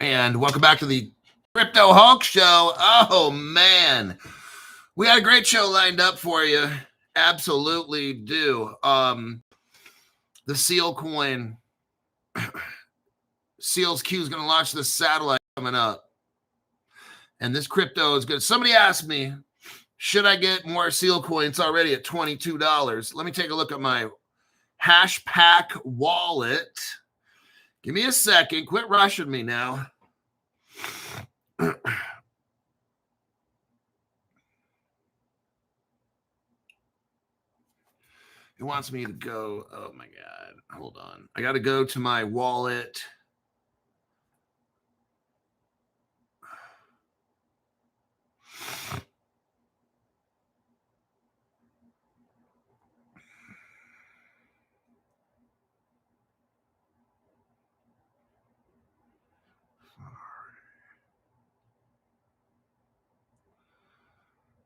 And welcome back to the Crypto Hulk Show. Oh, man. We had a great show lined up for you. Absolutely do. The Sealcoin. Seals Q is going to launch this satellite coming up. And this crypto is good. Somebody asked me, should I get more Sealcoin? It's already at $22. Let me take a look at my HBAR wallet. Give me a second. Quit rushing me now. It wants me to go. Oh my God. Hold on. I got to go to my wallet.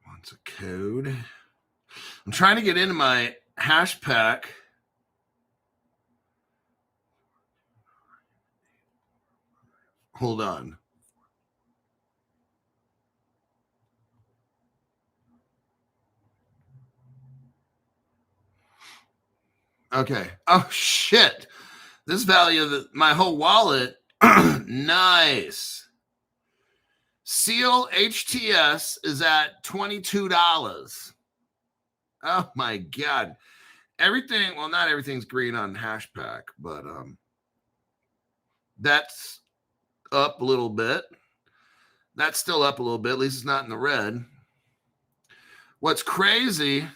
Wants a code. I'm trying to get into my HBAR. Hold on. Okay. Oh, shit. This value of my whole wallet. Nice. Seal HTS is at $22. Oh, my God. Everything, well, not everything's green on HBAR, but that's up a little bit. That's still up a little bit. At least it's not in the red. What's crazy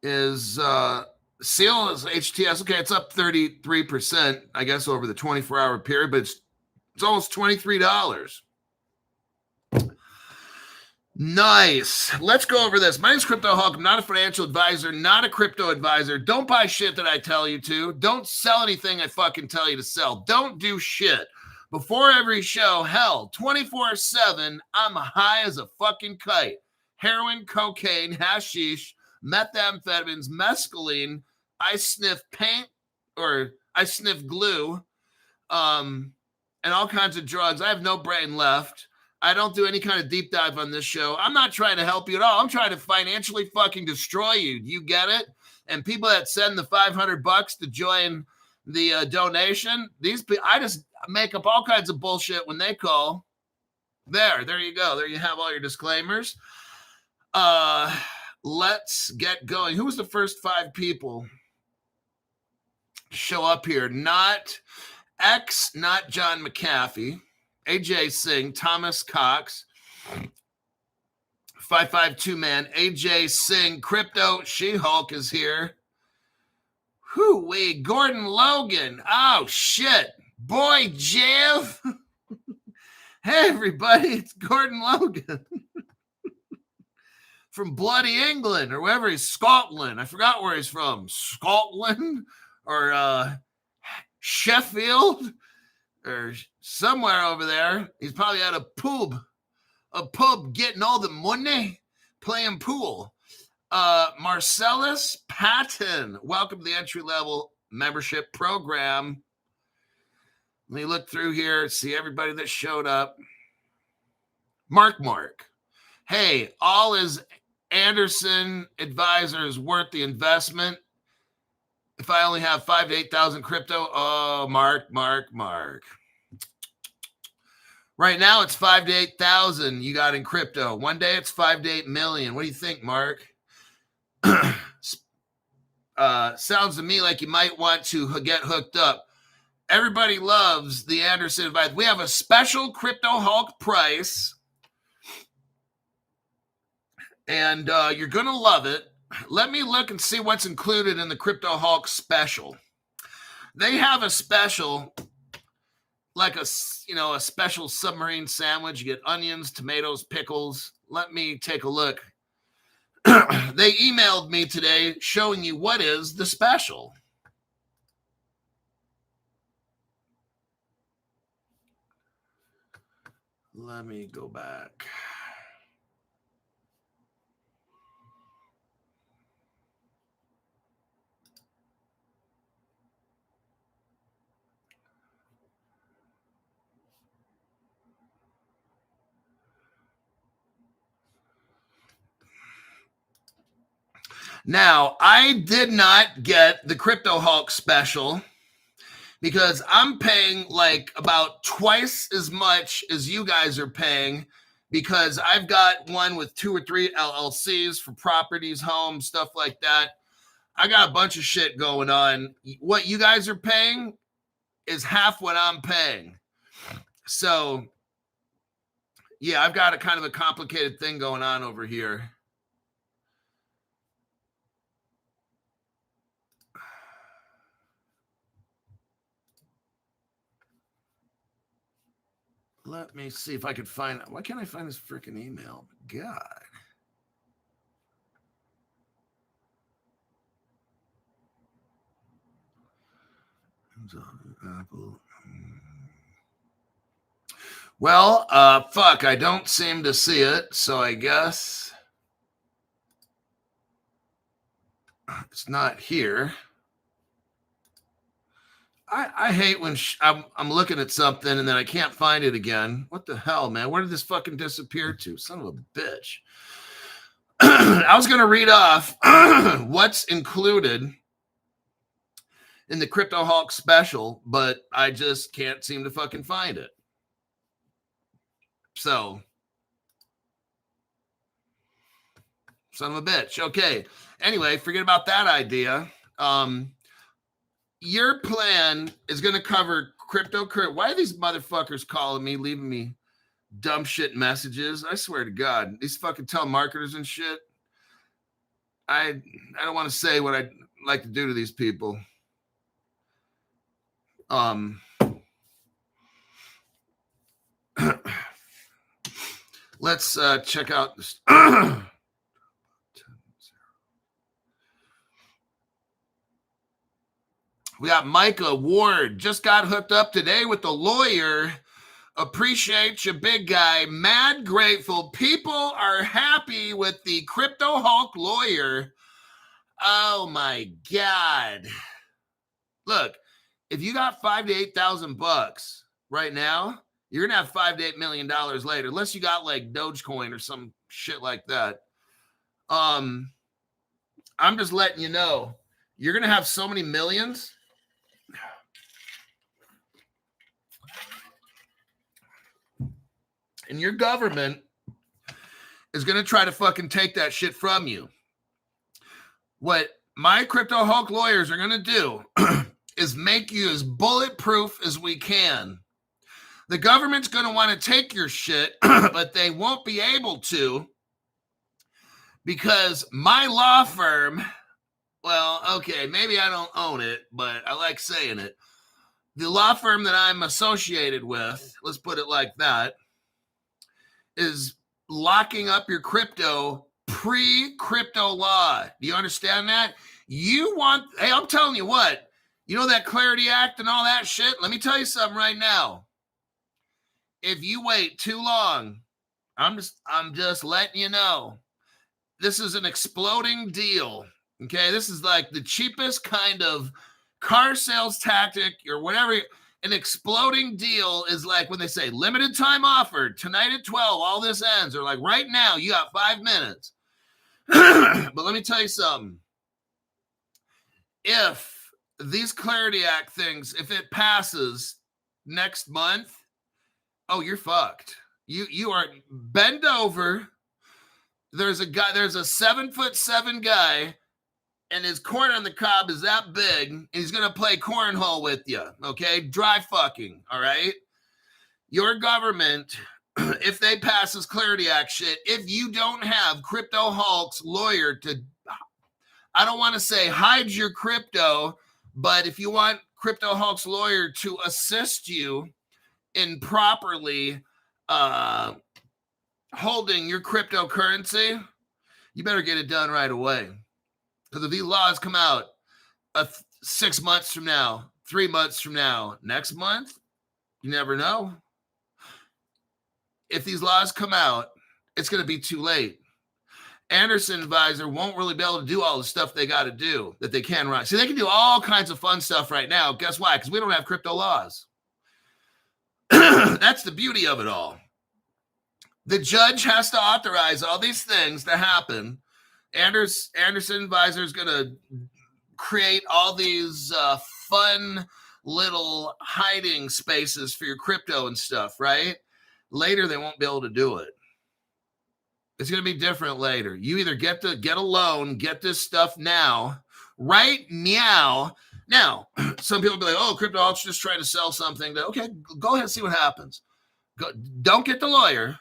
is Seal is HTS. Okay, it's up 33%, I guess, over the 24-hour period, but it's almost $23. Nice. Let's go over this. My name is Crypto Hulk. I'm not a financial advisor, not a crypto advisor. Don't buy shit that I tell you to. Don't sell anything I fucking tell you to sell. Don't do shit. Before every show, hell, 24/7, I'm high as a fucking kite. Heroin, cocaine, hashish, methamphetamines, mescaline. I sniff paint, or I sniff glue, and all kinds of drugs. I have no brain left. I don't do any kind of deep dive on this show. I'm not trying to help you at all. I'm trying to financially fucking destroy you. Do you get it? And people that send the $500 to join the donation, these people, I just make up all kinds of bullshit when they call. There you go. There you have all your disclaimers. Let's get going. Who was the first 5 people to show up here? Not X, not John McAfee. AJ Singh, Thomas Cox, 552 man, AJ Singh, Crypto She-Hulk is here. Whoo-wee, Gordon Logan. Oh, shit. Boy, Jeff. Hey, everybody, it's Gordon Logan. From bloody England, or wherever he's, Scotland. I forgot where he's from. Scotland? Or Sheffield? Or somewhere over there. He's probably at a pub getting all the money, playing pool. Marcellus Patton, welcome to the entry-level membership program. Let me look through here, see everybody that showed up. Mark. Hey, all is Anderson advisors worth the investment? If I only have 5,000 to 8,000 crypto, oh, Mark. Right now, it's 5,000 to 8,000 you got in crypto. One day, it's 5 to 8 million. What do you think, Mark? Sounds to me like you might want to get hooked up. Everybody loves the Anderson advice. We have a special Crypto Hulk price, and you're going to love it. Let me look and see what's included in the Crypto Hulk special. They have a special, like a special submarine sandwich. You get onions, tomatoes, pickles. Let me take a look. They emailed me today showing you what is the special. Let me go back. Now, I did not get the Crypto Hulk special because I'm paying like about twice as much as you guys are paying, because I've got one with 2 or 3 LLCs for properties, homes, stuff like that. I got a bunch of shit going on. What you guys are paying is half what I'm paying. So, yeah, I've got a kind of a complicated thing going on over here. Let me see if I could find. Why can't I find this freaking email? God. Apple. Well, fuck, I don't seem to see it, so I guess it's not here. I hate when I'm looking at something and then I can't find it again. What the hell, man? Where did this fucking disappear to? Son of a bitch. I was going to read off what's included in the Crypto Hulk special, but I just can't seem to fucking find it. So, son of a bitch. Okay. Anyway, forget about that idea. Your plan is going to cover cryptocurrency. Why are these motherfuckers calling me, leaving me dumb shit messages? I swear to God, these fucking telemarketers and shit. I don't want to say what I'd like to do to these people. Let's check out this. We got Micah Ward, just got hooked up today with the lawyer. Appreciate you, big guy. Mad grateful. People are happy with the Crypto Hulk lawyer. Oh my God. Look, if you got $5,000 to $8,000 right now, you're gonna have $5 to $8 million later, unless you got like Dogecoin or some shit like that. I'm just letting you know, you're gonna have so many millions. And your government is going to try to fucking take that shit from you. What my Crypto Hulk lawyers are going to do is make you as bulletproof as we can. The government's going to want to take your shit, but they won't be able to, because my law firm, well, okay, maybe I don't own it, but I like saying it. The law firm that I'm associated with, let's put it like that, is locking up your crypto pre-crypto law. Do you understand that? Hey, I'm telling you what, you know that Clarity Act and all that shit? Let me tell you something right now. If you wait too long, I'm just letting you know, this is an exploding deal. Okay, this is like the cheapest kind of car sales tactic or whatever. An exploding deal is like when they say limited time offer tonight at 12, all this ends. Or like right now, you got 5 minutes. But let me tell you something. If these Clarity Act things, if it passes next month, oh, you're fucked. You are bend over. There's a 7'7" guy, and his corn on the cob is that big, and he's going to play cornhole with you, okay? Dry fucking, all right? Your government, if they pass this Clarity Act shit, if you don't have Crypto Hulk's lawyer to, I don't want to say hide your crypto, but if you want Crypto Hulk's lawyer to assist you in properly holding your cryptocurrency, you better get it done right away. Because if these laws come out 6 months from now, 3 months from now, next month, you never know. If these laws come out, it's going to be too late. Anderson Advisor won't really be able to do all the stuff they got to do that they can right. See, they can do all kinds of fun stuff right now. Guess why? Because we don't have crypto laws. That's the beauty of it all. The judge has to authorize all these things to happen. Anderson Advisor is going to create all these fun little hiding spaces for your crypto and stuff, right? Later, they won't be able to do it. It's going to be different later. You either get a loan, get this stuff now, right now. Now, some people will be like, oh, crypto alts just trying to sell something. Okay, go ahead and see what happens. Don't get the lawyer.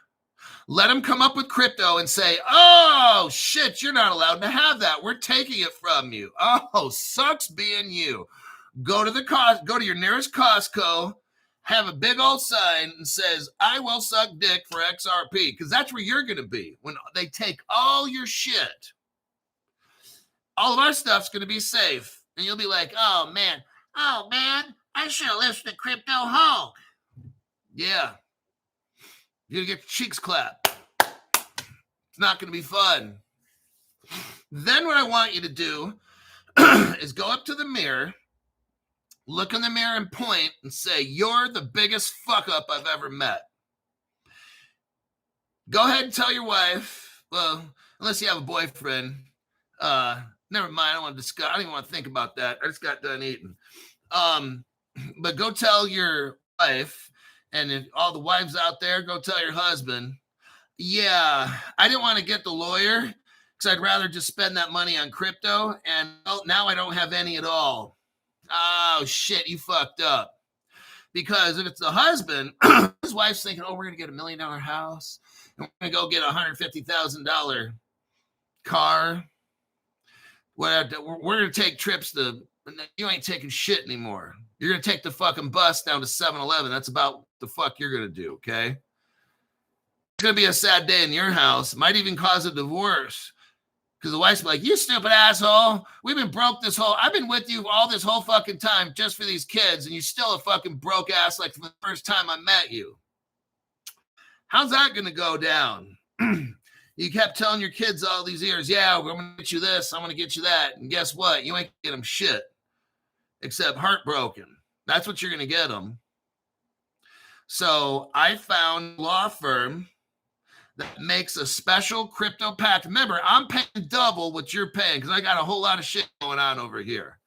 Let them come up with crypto and say, oh, shit, you're not allowed to have that. We're taking it from you. Oh, sucks being you. Go to your nearest Costco, have a big old sign and says, I will suck dick for XRP, because that's where you're going to be when they take all your shit. All of our stuff's going to be safe. And you'll be like, oh, man, I should have listened to Crypto Hulk. Yeah. You're going to get your cheeks clapped. It's not going to be fun. Then what I want you to do is go up to the mirror, look in the mirror and point and say, you're the biggest fuck up I've ever met. Go ahead and tell your wife, well, unless you have a boyfriend, never mind, I don't want to discuss, I don't even want to think about that. I just got done eating. But go tell your wife, and if all the wives out there, go tell your husband, yeah, I didn't want to get the lawyer because I'd rather just spend that money on crypto, and now I don't have any at all. Oh, shit, you fucked up. Because if it's the husband, his wife's thinking, oh, we're going to get $1 million house, and we're going to go get a $150,000 car. We're going to take trips to, you ain't taking shit anymore. You're going to take the fucking bus down to 7-Eleven. That's about the fuck you're going to do, okay? It's going to be a sad day in your house. Might even cause a divorce. Because the wife's like, you stupid asshole. We've been broke I've been with you all this whole fucking time just for these kids, and you're still a fucking broke ass like from the first time I met you. How's that going to go down? You kept telling your kids all these years, yeah, we're going to get you this, I'm going to get you that. And guess what? You ain't get them shit except heartbroken. That's what you're going to get them. So I found a law firm that makes a special crypto pact. Remember, I'm paying double what you're paying because I got a whole lot of shit going on over here.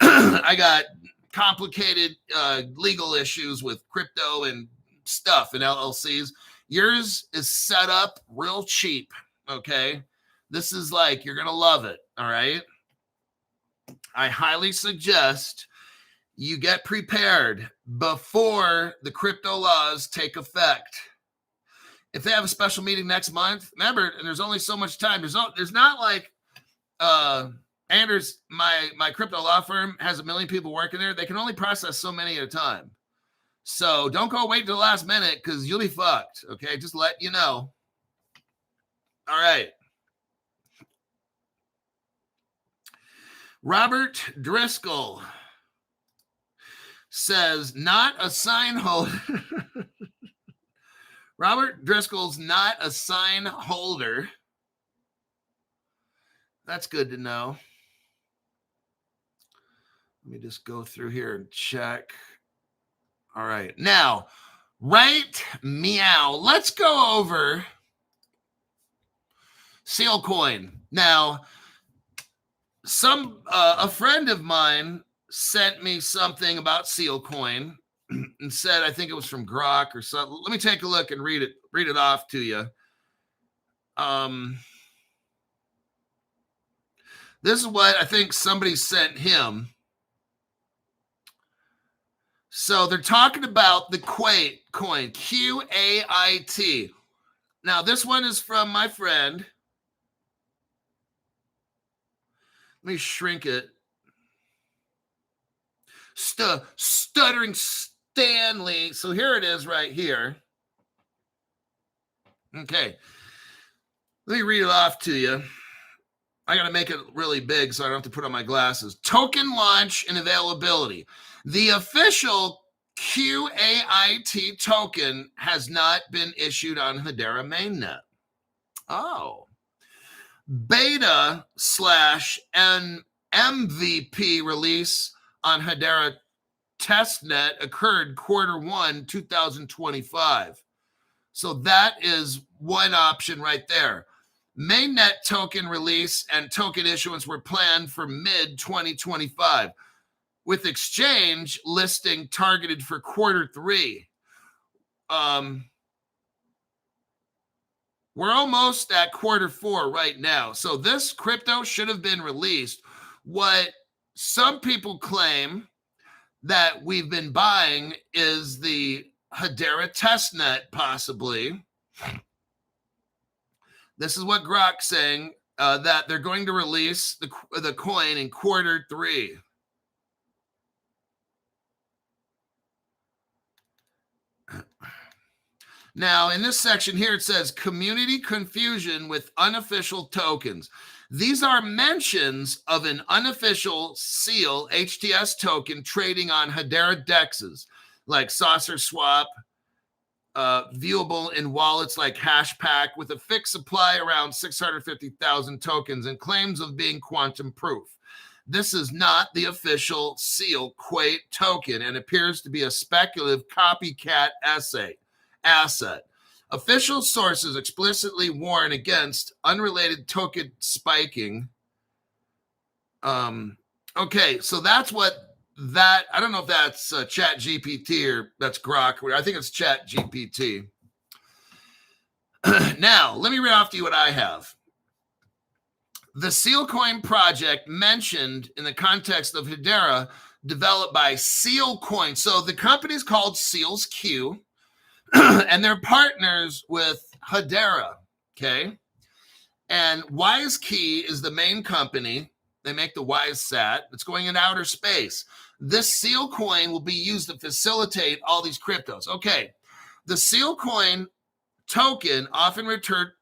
I got complicated legal issues with crypto and stuff and LLCs. Yours is set up real cheap, okay? This is like, you're going to love it, all right? I highly suggest you get prepared before the crypto laws take effect. If they have a special meeting next month, remember, and there's only so much time. There's not like Anders, my crypto law firm has 1 million people working there. They can only process so many at a time. So don't go wait till the last minute because you'll be fucked. Okay, just let you know. All right. Robert Driscoll says, not a sign holder. Robert Driscoll's not a sign holder. That's good to know. Let me just go through here and check. All right. Now, right meow. Let's go over Sealcoin. Now, a friend of mine sent me something about Sealcoin and said, I think it was from Grok or something. Let me take a look and read it off to you. This is what I think somebody sent him. So they're talking about the Qait coin, Qait. Now, this one is from my friend. Let me shrink it. Stuttering Stanley. So here it is right here. Okay. Let me read it off to you. I got to make it really big so I don't have to put on my glasses. Token launch and availability. The official Qait token has not been issued on Hedera mainnet. Oh. Beta / MVP release on Hedera testnet occurred Q1 2025. So that is one option right there. Mainnet token release and token issuance were planned for mid-2025, with exchange listing targeted for Q3. We're almost at Q4 right now. So this crypto should have been released. What some people claim that we've been buying is the Hedera testnet, possibly. This is what Grok's saying, that they're going to release the coin in Q3. Now, in this section here, it says community confusion with unofficial tokens. These are mentions of an unofficial Seal HTS token trading on Hedera dexes like Saucer Swap, viewable in wallets like Hashpack with a fixed supply around 650,000 tokens and claims of being quantum proof. This is not the official Seal Qait token and appears to be a speculative copycat asset. Official sources explicitly warn against unrelated token spiking. Okay, so that's what that, I don't know if that's Chat GPT or that's Grok. I think it's Chat GPT. Now, let me read off to you what I have. The Sealcoin project mentioned in the context of Hedera, developed by Sealcoin. So the company is called SealsQ, and they're partners with Hedera, okay? And WiseKey is the main company. They make the WiseSat. It's going in outer space. This Sealcoin will be used to facilitate all these cryptos. Okay, the Sealcoin token, often referred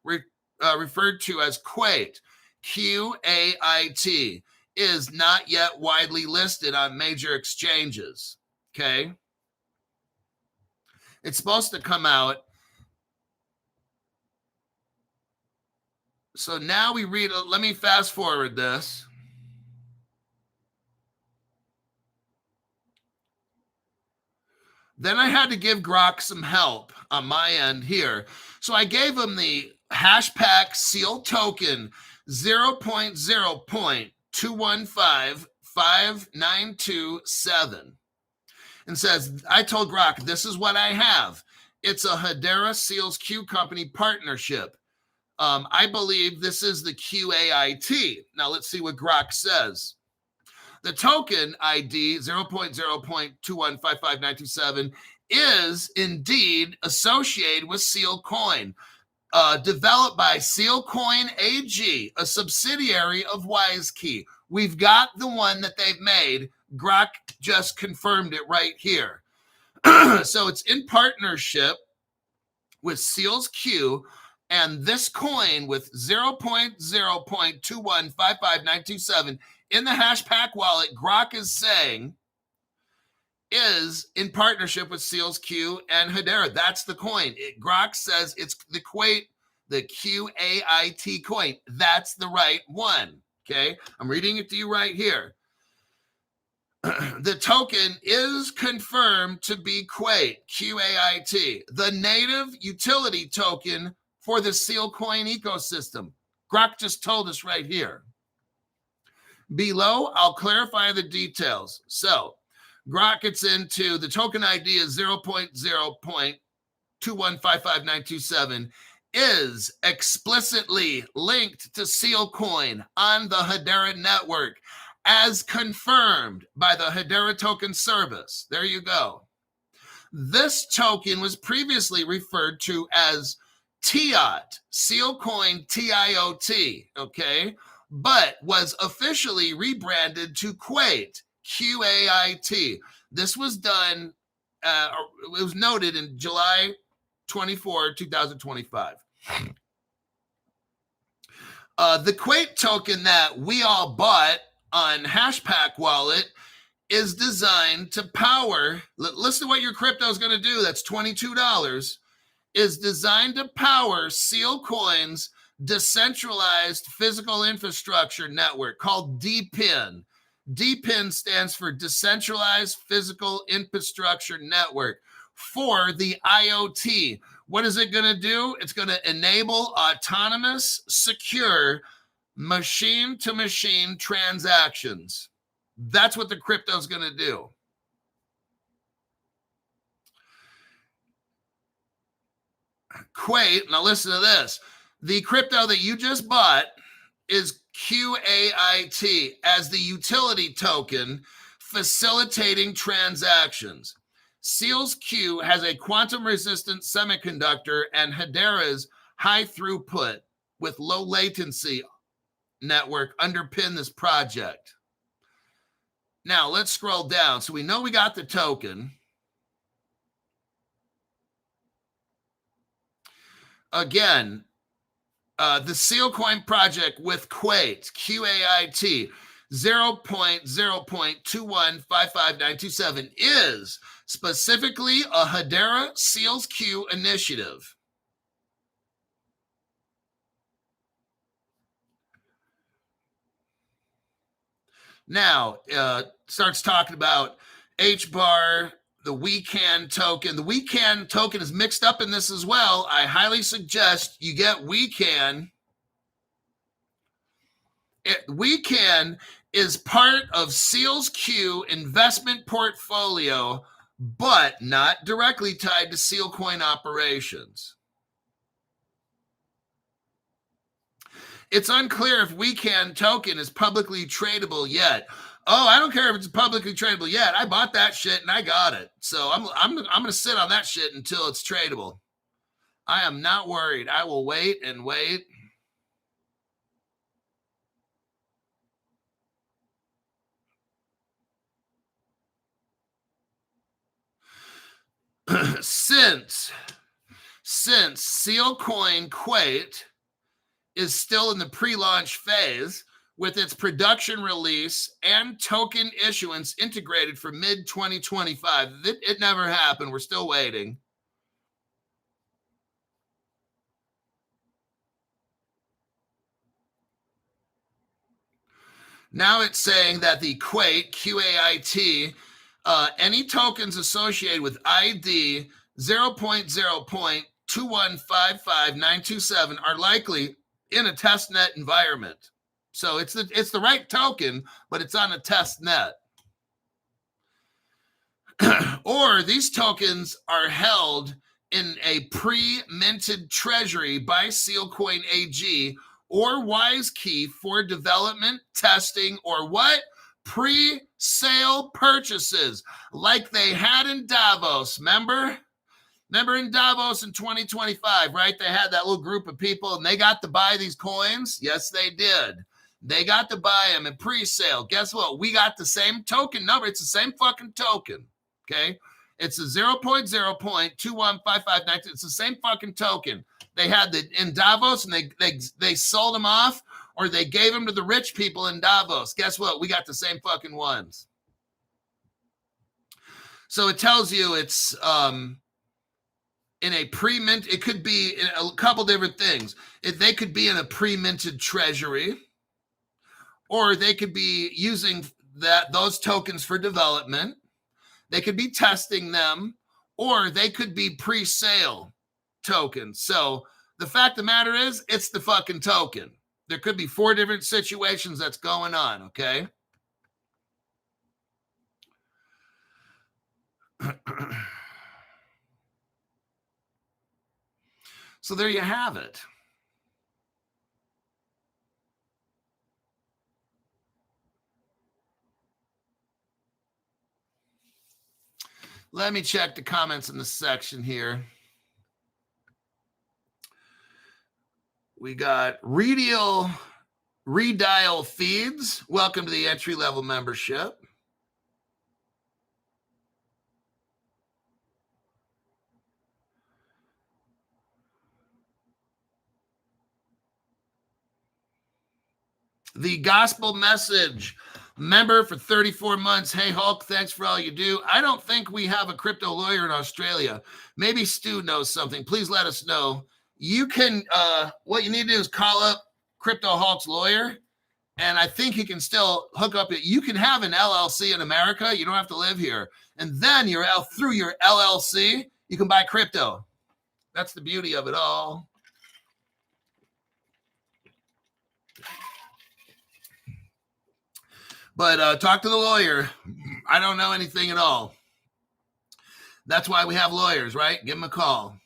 to as Qait, Qait, is not yet widely listed on major exchanges, okay? It's supposed to come out. So now we read, let me fast forward this. Then I had to give Grok some help on my end here. So I gave him the Hashpack Seal token 0.0.2155927 and says, I told Grok, this is what I have. It's a Hedera SealsQ company partnership. I believe this is the Qait. Now let's see what Grok says. The token ID 0.0.2155927 is indeed associated with Sealcoin, developed by Sealcoin AG, a subsidiary of WiseKey. We've got the one that they've made. Grok just confirmed it right here. So it's in partnership with SealsQ, and this coin with 0.0.2155927 in the Hashpack wallet, Grok is saying, is in partnership with SealsQ and Hedera. That's the coin. Grok says it's the Qait, the Qait coin. That's the right one. Okay, I'm reading it to you right here. The token is confirmed to be Qait, Qait, the native utility token for the Sealcoin ecosystem. Grok just told us right here. Below, I'll clarify the details. So, Grok gets into the token ID is 0.0.2155927 is explicitly linked to Sealcoin on the Hedera network as confirmed by the Hedera token service. There you go. This token was previously referred to as TIOT, Sealcoin TIOT, okay, but was officially rebranded to Qait, Qait. This was done, it was noted in July 24, 2025. The Qait token that we all bought on Hashpack wallet is designed to power, listen to what your crypto is going to do, that's $22, is designed to power Sealcoin's decentralized physical infrastructure network called DPIN. DPIN stands for Decentralized Physical Infrastructure Network for the IoT, What is it going to do? It's going to enable autonomous, secure, machine-to-machine transactions. That's what the crypto is going to do. Qait, now listen to this. The crypto that you just bought is Qait as the utility token facilitating transactions. Seal's Q has a quantum-resistant semiconductor and Hedera's high throughput with low latency network underpin this project. Now, let's scroll down. So we know we got the token. Again, the Sealcoin project with Qait, Qait, 0.0.2155927 is specifically a Hedera Seals Q initiative. Now, starts talking about HBAR, the WeCan token. The WeCan token is mixed up in this as well. I highly suggest you get WeCan. WeCan is part of Seal's Q investment portfolio, but not directly tied to Sealcoin operations. It's unclear if WeCan token is publicly tradable yet. Oh, I don't care if it's publicly tradable yet. I bought that shit and I got it. So I'm going to sit on that shit until it's tradable. I am not worried. I will wait and wait. Since Sealcoin Qait is still in the pre-launch phase with its production release and token issuance integrated for mid-2025. It never happened. We're still waiting. Now it's saying that the Qait, Qait, any tokens associated with ID 0.0.2155927 are likely in a testnet environment. So it's the right token, but it's on a test net. Or these tokens are held in a pre-minted treasury by Sealcoin AG or WiseKey for development, testing, or what? Pre-sale purchases like they had in Davos. Remember in Davos in 2025, right? They had that little group of people and they got to buy these coins. Yes, they did. They got to buy them in pre-sale. Guess what? We got the same token number. It's the same fucking token. Okay. It's a 0.0.21559. It's the same fucking token. They had in Davos and they sold them off or they gave them to the rich people in Davos. Guess what? We got the same fucking ones. So it tells you it's in a pre-mint. It could be in a couple different things. They could be in a pre-minted treasury, or they could be using those tokens for development. They could be testing them, or they could be pre-sale tokens. So the fact of the matter is, it's the fucking token. There could be 4 different situations that's going on, okay? So there you have it. Let me check the comments in the section here. We got Redial Feeds. Welcome to the entry-level membership. The Gospel Message, member for 34 months. Hey, Hulk, thanks for all you do. I don't think we have a crypto lawyer in Australia. Maybe Stu knows something. Please let us know. You can, what you need to do is call up Crypto Hulk's lawyer, and I think he can still hook up. You can have an LLC in America. You don't have to live here. And then through your LLC, you can buy crypto. That's the beauty of it all. But talk to the lawyer. I don't know anything at all. That's why we have lawyers, right? Give them a call.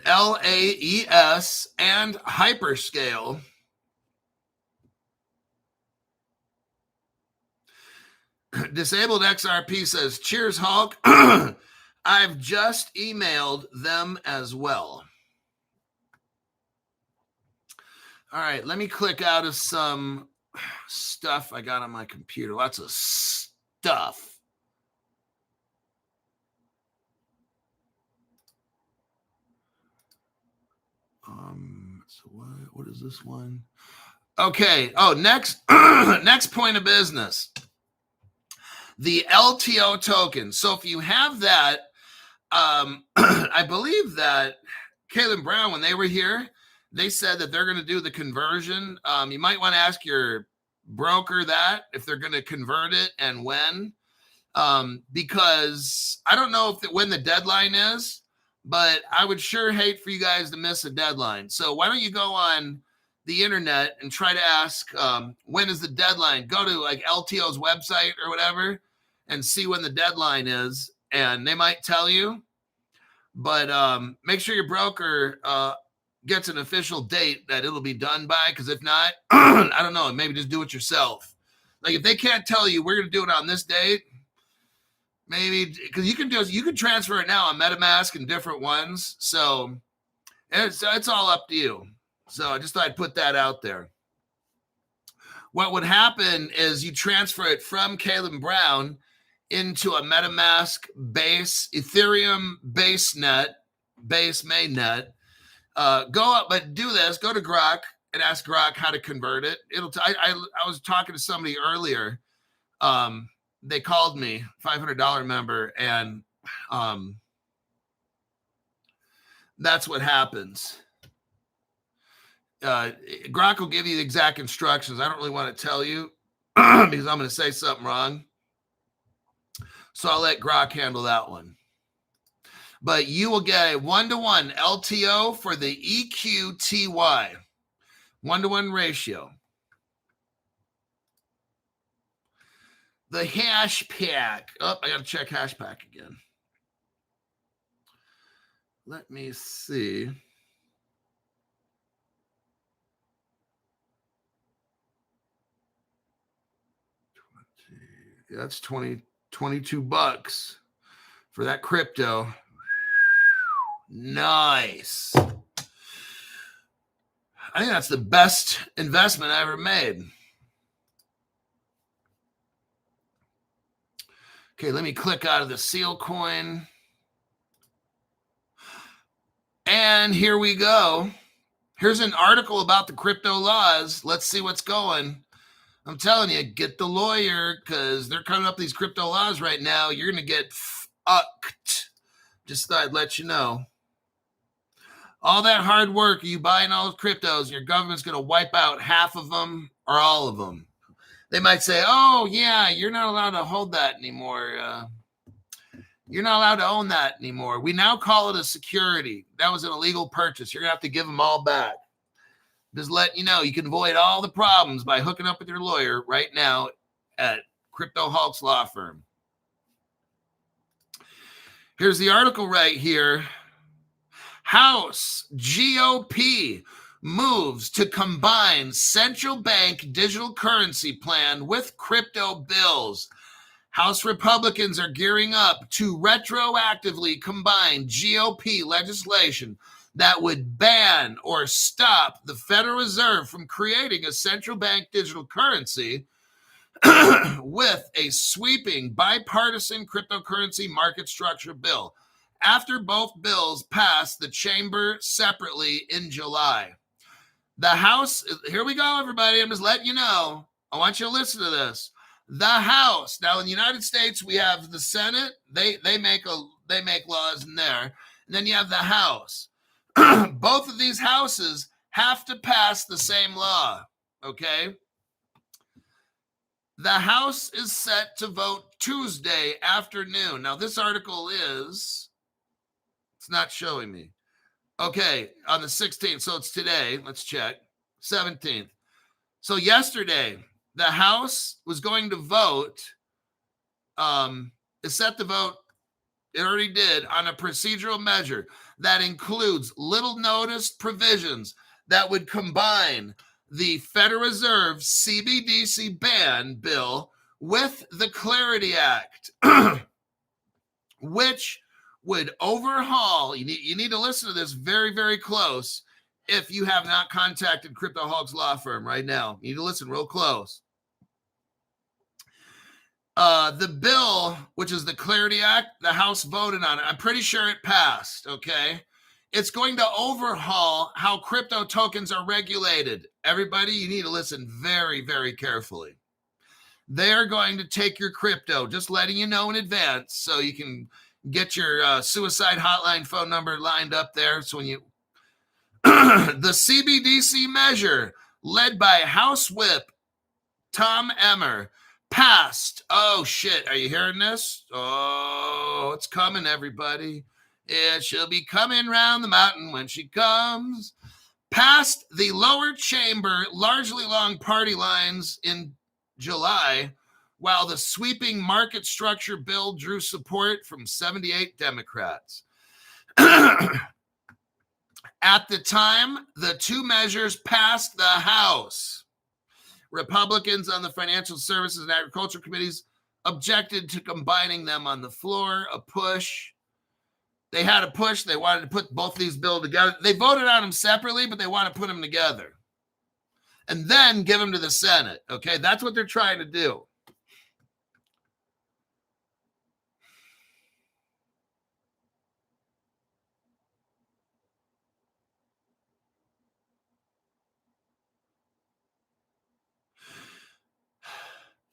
LAES and hyperscale. Disabled XRP says, cheers, Hulk. I've just emailed them as well. All right, let me click out of some stuff I got on my computer. Lots of stuff. So what is this one? Okay. Oh, next point of business. The LTO token. So if you have that, I believe that Caleb Brown, when they were here, they said that they're going to do the conversion. You might want to ask your broker that if they're going to convert it and when, because I don't know when the deadline is, but I would sure hate for you guys to miss a deadline. So why don't you go on the internet and try to ask when is the deadline? Go to like LTO's website or whatever and see when the deadline is, and they might tell you. But make sure your broker gets an official date that it'll be done by, because if not, I don't know, maybe just do it yourself. Like if they can't tell you we're going to do it on this date, maybe, because you can transfer it now on MetaMask and different ones. So it's all up to you. So I just thought I'd put that out there. What would happen is you transfer it from Caleb Brown into a MetaMask base, Ethereum base mainnet. Go up, but do this. Go to Grok and ask Grok how to convert it. I was talking to somebody earlier. They called me, $500 member, and that's what happens. Grok will give you the exact instructions. I don't really want to tell you because I'm going to say something wrong. So I'll let Grok handle that one. But you will get a 1-to-1 LTO for the EQTY. 1-to-1 ratio. The hash pack. Oh, I got to check hash pack again. Let me see. Yeah, that's 22 bucks for that crypto. Nice. I think that's the best investment I ever made. Okay, let me click out of the Sealcoin. And here we go. Here's an article about the crypto laws. Let's see what's going. I'm telling you, get the lawyer, because they're coming up with these crypto laws right now. You're going to get fucked. Just thought I'd let you know. All that hard work, you buying all those cryptos, and your government's going to wipe out half of them or all of them. They might say, oh, yeah, you're not allowed to hold that anymore. You're not allowed to own that anymore. We now call it a security. That was an illegal purchase. You're going to have to give them all back. Just letting you know, you can avoid all the problems by hooking up with your lawyer right now at Crypto Hulk's law firm. Here's the article right here. House GOP moves to combine central bank digital currency plan with crypto bills. House Republicans are gearing up to retroactively combine GOP legislation that would ban or stop the Federal Reserve from creating a central bank digital currency with a sweeping bipartisan cryptocurrency market structure bill, after both bills passed the chamber separately in July. The House, here we go, everybody. I'm just letting you know. I want you to listen to this. The House. Now, in the United States, we have the Senate. They make laws in there. And then you have the House. Both of these houses have to pass the same law, okay? The House is set to vote Tuesday afternoon. Now, this article is, it's not showing me. Okay, on the 16th, so it's today. Let's check. 17th. So yesterday, the House was going to vote, is set to vote, it already did, on a procedural measure that includes little noticed provisions that would combine the Federal Reserve CBDC ban bill with the Clarity Act, which would overhaul, you need to listen to this very, very close if you have not contacted Crypto Hawk's law firm right now. You need to listen real close. The bill, which is the Clarity Act, the House voted on it. I'm pretty sure it passed, okay? It's going to overhaul how crypto tokens are regulated. Everybody, you need to listen very, very carefully. They are going to take your crypto, just letting you know in advance so you can get your suicide hotline phone number lined up there. So when you, the CBDC measure led by House Whip Tom Emmer passed. Oh shit, are you hearing this? Oh, it's coming, everybody. Yeah, she'll be coming round the mountain when she comes. Passed the lower chamber, largely along party lines in July, while the sweeping market structure bill drew support from 78 Democrats. At the time, the two measures passed the House. Republicans on the Financial Services and Agriculture Committees objected to combining them on the floor, a push. They had a push. They wanted to put both these bills together. They voted on them separately, but they want to put them together and then give them to the Senate. Okay, that's what they're trying to do.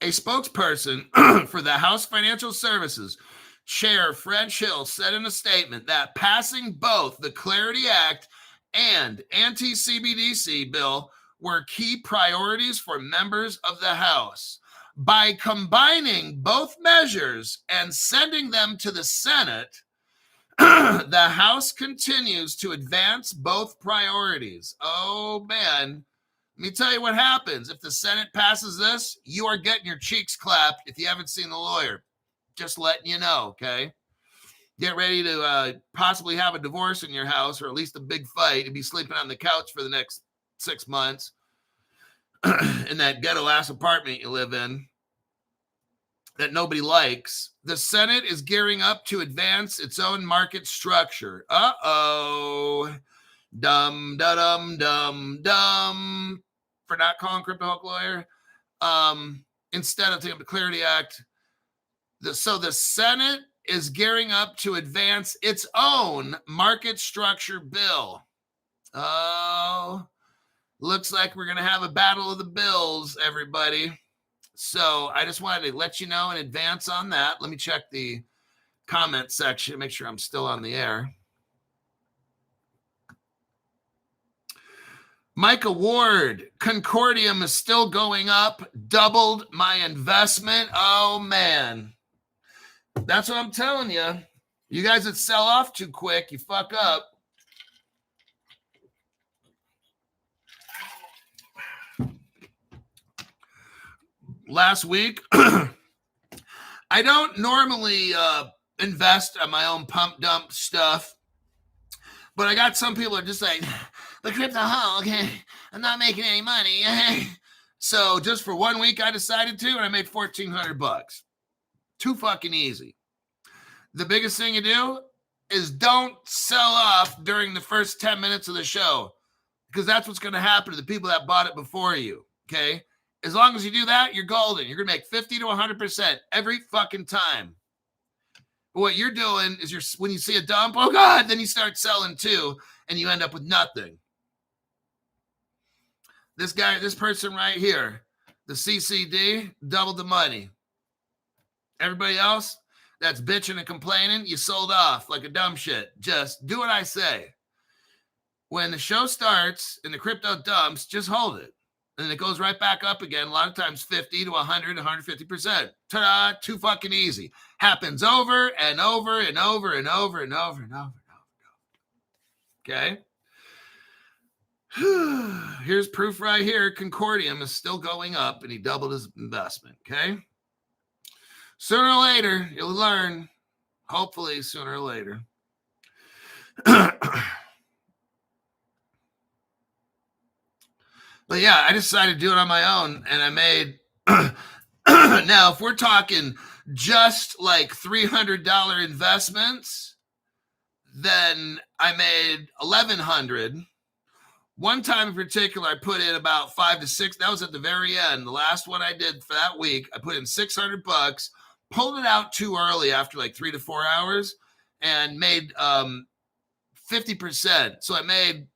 A spokesperson for the House Financial Services Chair French Hill said in a statement that passing both the Clarity Act and anti-CBDC bill were key priorities for members of the House. By combining both measures and sending them to the Senate, the House continues to advance both priorities. Oh, man. Let me tell you what happens. If the Senate passes this, you are getting your cheeks clapped if you haven't seen the lawyer. Just letting you know, okay? Get ready to possibly have a divorce in your house, or at least a big fight, and be sleeping on the couch for the next 6 months in that ghetto-ass apartment you live in that nobody likes. The Senate is gearing up to advance its own market structure. Uh-oh. Dumb, da-dum, dumb, dumb. For not calling Crypto Hawk lawyer. Instead of taking the Clarity Act, so the Senate is gearing up to advance its own market structure bill. Oh, looks like we're going to have a battle of the bills, everybody. So I just wanted to let you know in advance on that. Let me check the comment section, make sure I'm still on the air. Micah Ward, Concordium is still going up, doubled my investment. Oh, man. That's what I'm telling you. You guys that sell off too quick, you fuck up. Last week, I don't normally invest on my own pump dump stuff, but I got some people that are just like, the Crypto Hawk, I'm not making any money. So just for 1 week, I decided to, and I made $1,400. Too fucking easy. The biggest thing you do is don't sell off during the first 10 minutes of the show, because that's what's going to happen to the people that bought it before you, okay? As long as you do that, you're golden. You're going to make 50 to 100% every fucking time. But what you're doing is when you see a dump, oh, God, then you start selling too, and you end up with nothing. This person right here, the CCD, doubled the money. Everybody else that's bitching and complaining, you sold off like a dumb shit. Just do what I say. when the show starts and the crypto dumps, just hold it. And it goes right back up again. A lot of times 50 to 100, 150%. Ta-da, too fucking easy. Happens over and over and over and over and over and over and over. Okay? Here's proof right here. Concordium is still going up and he doubled his investment. Okay? Sooner or later, you'll learn. Hopefully, sooner or later. But yeah, I decided to do it on my own, and I made. Now, if we're talking just like $300 investments, then I made $1,100. One time in particular, I put in about 5 to 6. That was at the very end. The last one I did for that week, I put in $600, pulled it out too early after like 3 to 4 hours, and made 50%. So I made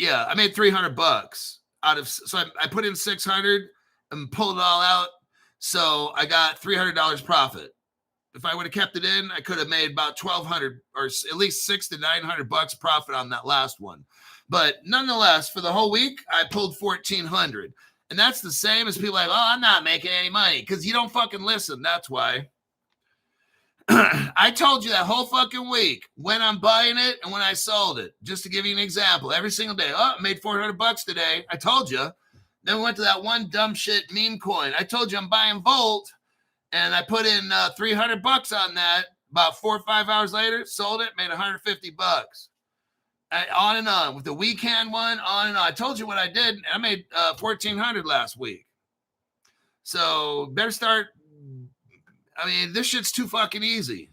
I made $300 out of. So I put in 600 and pulled it all out. So I got $300 profit. If I would have kept it in, I could have made about $1,200 or at least $600 to $900 profit on that last one. But nonetheless, for the whole week, I pulled $1,400. And that's the same as people like, oh, I'm not making any money because you don't fucking listen. That's why. I told you that whole fucking week when I'm buying it and when I sold it. Just to give you an example, every single day. Oh, I made $400 today. I told you. Then we went to that one dumb shit meme coin. I told you I'm buying Volt. And I put in $300 on that. About 4 or 5 hours later, sold it, made $150. On and on with the weekend one, on and on. I told you what I did. I made $1,400 last week. So better start. I mean, this shit's too fucking easy.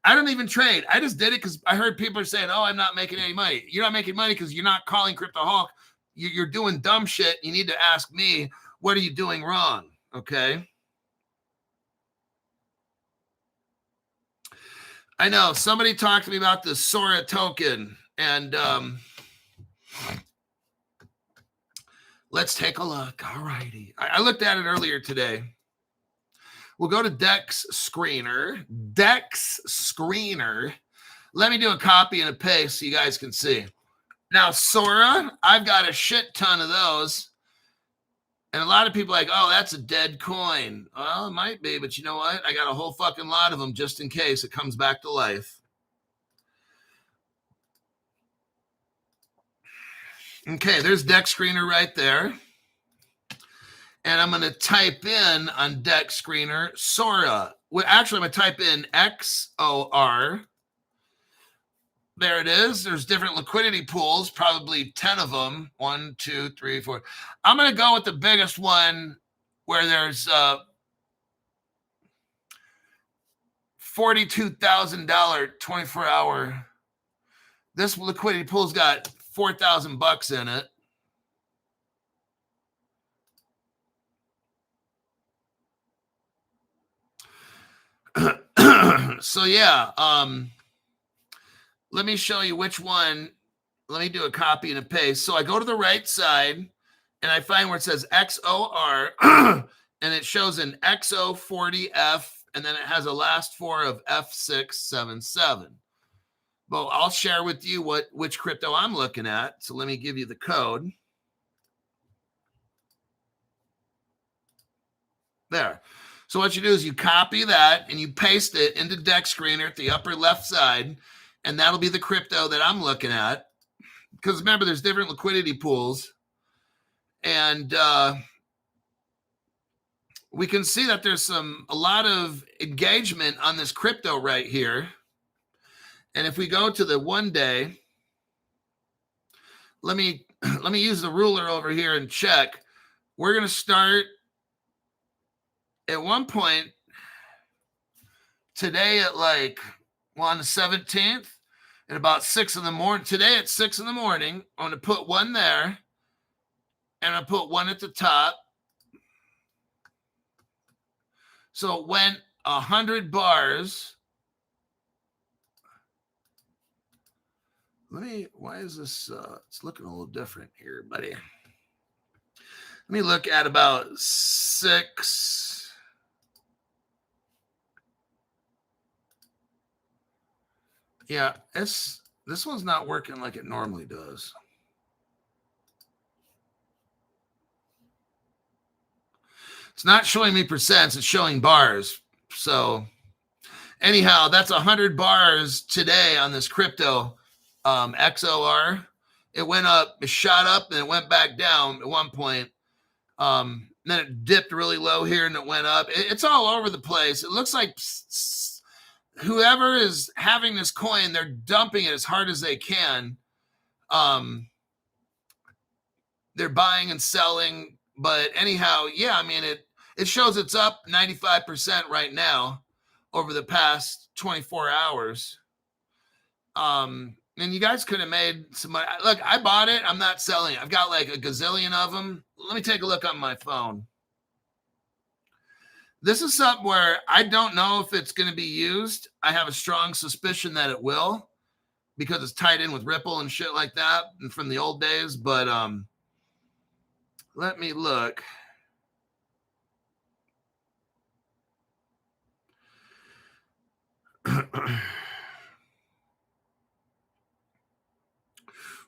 I don't even trade. I just did it because I heard people are saying, "Oh, I'm not making any money." You're not making money because you're not calling Crypto Hawk. You're doing dumb shit. You need to ask me, what are you doing wrong? Okay. I know somebody talked to me about the Sora token, and let's take a look. All righty. I looked at it earlier today. We'll go to Dex Screener. Dex Screener. Let me do a copy and a paste so you guys can see. Now, Sora, I've got a shit ton of those. And a lot of people are like, oh, that's a dead coin. Well, it might be, but you know what? I got a whole fucking lot of them just in case it comes back to life. Okay, there's Dex Screener right there. And I'm going to type in on Dex Screener Sora. Well, actually, I'm going to type in XOR. There it is. There's different liquidity pools, probably 10 of them. 1, 2, 3, 4. I'm going to go with the biggest one where there's $42,000 24-hour. This liquidity pool's got $4,000 in it. So yeah, let me show you which one. Let me do a copy and a paste. So I go to the right side and I find where it says XOR and it shows an XO40F and then it has a last 4 of F677. Well, I'll share with you which crypto I'm looking at. So let me give you the code. There. So what you do is you copy that and you paste it into Dex Screener at the upper left side, and that'll be the crypto that I'm looking at. Because remember, there's different liquidity pools, and we can see that there's a lot of engagement on this crypto right here. And if we go to the 1 day, let me use the ruler over here and check. We're going to start at one point today at on the 17th at about 6 in the morning. Today at 6 in the morning, I'm going to put one there and I put one at the top. So it went 100 bars. Why is this, it's looking a little different here, buddy. Let me look at about 6. Yeah, it's This one's not working like it normally does. It's not showing me percents. It's showing bars. So anyhow, that's 100 bars today on this crypto XOR. It went up, it shot up, and it went back down at one point. Then it dipped really low here and it went up. It's all over the place. It looks like whoever is having this coin, they're dumping it as hard as they can. They're buying and selling. But anyhow, yeah, I mean, it shows it's up 95% right now over the past 24 hours. And you guys could have made some money. Look, I bought it. I'm not selling it. I've got like a gazillion of them. Let me take a look on my phone. This is something where I don't know if it's going to be used. I have a strong suspicion that it will because it's tied in with Ripple and shit like that and from the old days. But let me look.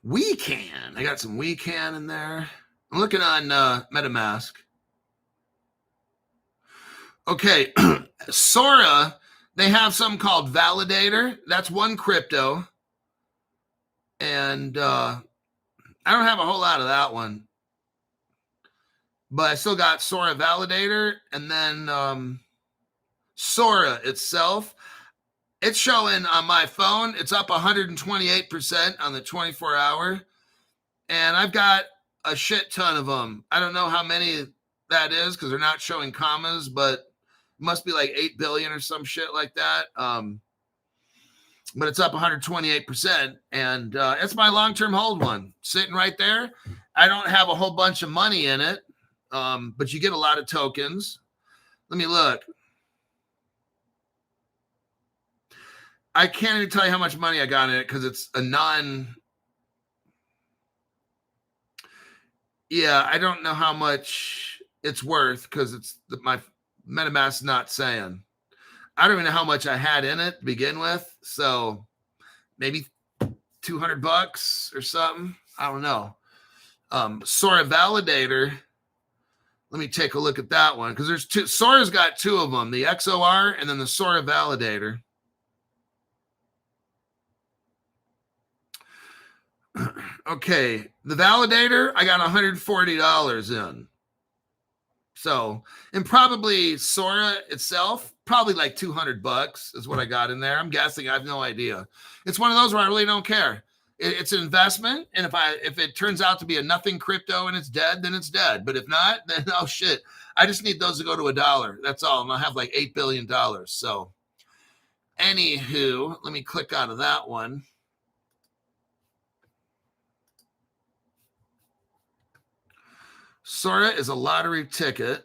We can. I got some we can in there. I'm looking on MetaMask. Okay, Sora, they have something called Validator. That's one crypto. And I don't have a whole lot of that one. But I still got Sora Validator. And then Sora itself. It's showing on my phone. It's up 128% on the 24-hour. And I've got a shit ton of them. I don't know how many that is because they're not showing commas, but it must be like 8 billion or some shit like that. But it's up 128%. And it's my long-term hold one sitting right there. I don't have a whole bunch of money in it, but you get a lot of tokens. Let me look. I can't even tell you how much money I got in it because it's a yeah, I don't know how much it's worth because it's my MetaMask is not saying. I don't even know how much I had in it to begin with. So maybe $200 or something. I don't know. Sora Validator. Let me take a look at that one because there's two. Sora's got two of them, the XOR and then the Sora Validator. Okay, the Validator, I got $140 in. So, and probably Sora itself, probably like $200 is what I got in there. I'm guessing. I have no idea. It's one of those where I really don't care. It's an investment, and if it turns out to be a nothing crypto and it's dead, then it's dead. But if not, then oh shit. I just need those to go to $1. That's all, and I'll have like $8 billion. So, anywho, let me click out of that one. Sora is a lottery ticket.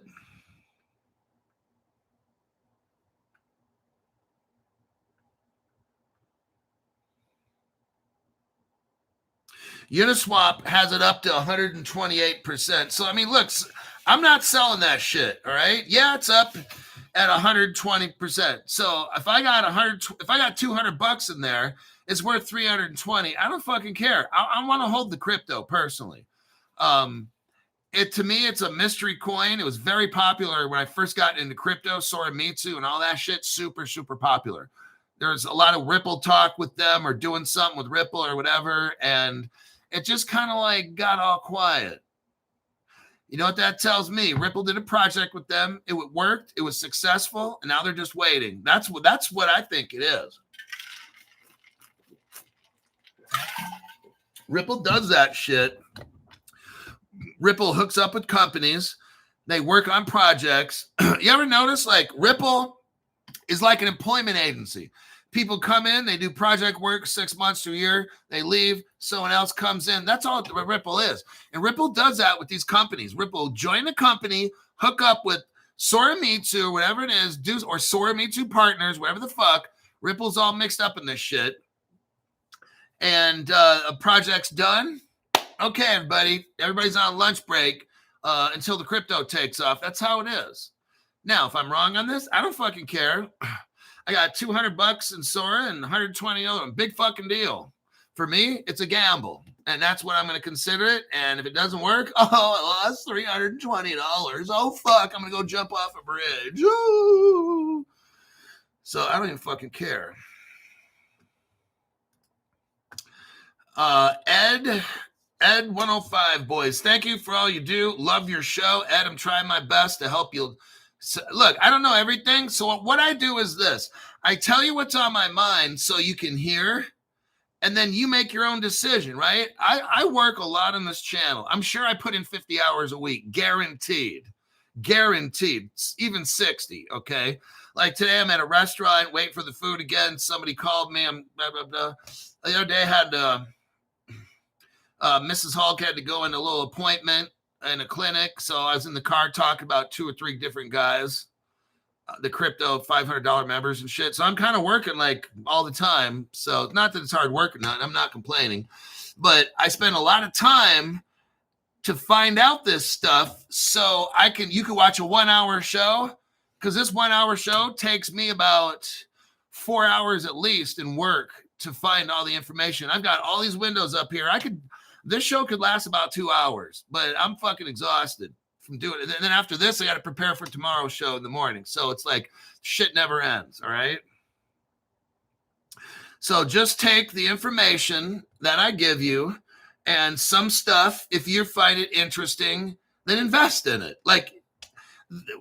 Uniswap has it up to 128%. So, I mean, look, I'm not selling that shit, all right? Yeah, it's up at 120%. So, if I got $200 in there, it's worth 320. I don't fucking care. I want to hold the crypto personally. To me, it's a mystery coin. It was very popular when I first got into crypto, Sora Mitsu and all that shit. Super, super popular. There's a lot of Ripple talk with them or doing something with Ripple or whatever. And it just kind of like got all quiet. You know what that tells me? Ripple did a project with them. It worked. It was successful. And now they're just waiting. That's what I think it is. Ripple does that shit. Ripple hooks up with companies. They work on projects. You ever notice like Ripple is like an employment agency. People come in, they do project work 6 months to a year, they leave, someone else comes in. That's all what Ripple is. And Ripple does that with these companies. Ripple join a company, hook up with Sora Mitsu, whatever it is, or Sora Mitsu partners, whatever the fuck. Ripple's all mixed up in this shit. And a project's done. Okay, everybody's on lunch break until the crypto takes off. That's how it is. Now, if I'm wrong on this, I don't fucking care. I got $200 in Sora and 120 of them. Big fucking deal. For me, it's a gamble, and that's what I'm going to consider it. And if it doesn't work, oh, I lost $320. Oh, fuck, I'm going to go jump off a bridge. Ooh. So I don't even fucking care. Ed 105, boys, thank you for all you do. Love your show. Ed, I'm trying my best to help you. So, look, I don't know everything. So what I do is this. I tell you what's on my mind so you can hear, and then you make your own decision, right? I work a lot on this channel. I'm sure I put in 50 hours a week, guaranteed, even 60, okay? Like today I'm at a restaurant waiting for the food again. Somebody called me. I'm blah, blah, blah. The other day I had Mrs. Hulk had to go in a little appointment in a clinic. So I was in the car talking about 2 or 3 different guys, the crypto $500 members and shit. So I'm kind of working like all the time. So not that it's hard work or not. I'm not complaining, but I spend a lot of time to find out this stuff. So you can watch a 1-hour show, because this 1-hour show takes me about 4 hours at least in work to find all the information. I've got all these windows up here. This show could last about 2 hours, but I'm fucking exhausted from doing it. And then after this, I got to prepare for tomorrow's show in the morning. So it's like shit never ends. All right. So just take the information that I give you, and some stuff, if you find it interesting, then invest in it. Like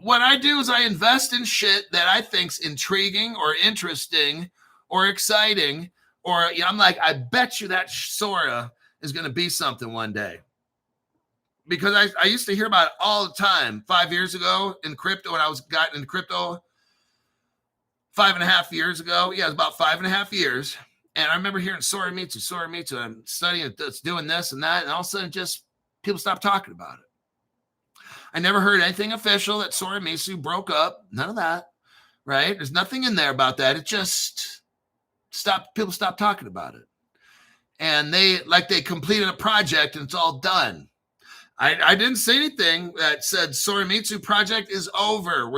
what I do is I invest in shit that I think's intriguing or interesting or exciting, or I'm like, I bet you that Sora is going to be something one day. Because I used to hear about it all the time 5 years ago in crypto, when I was gotten into crypto 5.5 years ago. Yeah, it was about 5.5 years. And I remember hearing Sora Mitsu. I'm studying it's doing this and that. And all of a sudden, just people stopped talking about it. I never heard anything official that Sora Mitsu broke up. None of that, right? There's nothing in there about that. It just people stopped talking about it. And they completed a project and it's all done. I didn't say anything that said Sora Mitsu project is over.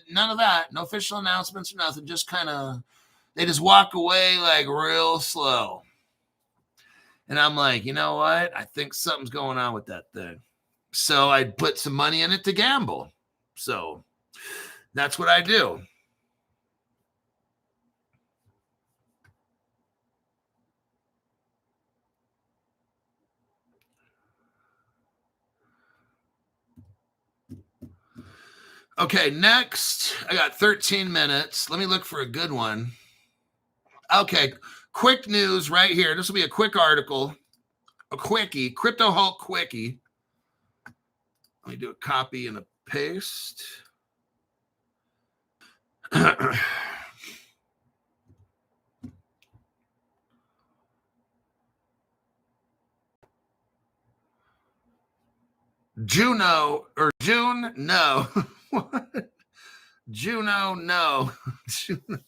None of that. No official announcements or nothing. Just kind of, they just walk away like real slow. And I'm like, you know what? I think something's going on with that thing. So I put some money in it to gamble. So that's what I do. Okay, next, I got 13 minutes. Let me look for a good one. Okay, quick news right here. This will be a quick article, a quickie, Crypto Hulk quickie. Let me do a copy and a paste. Juno. What? Juno, no. Juno.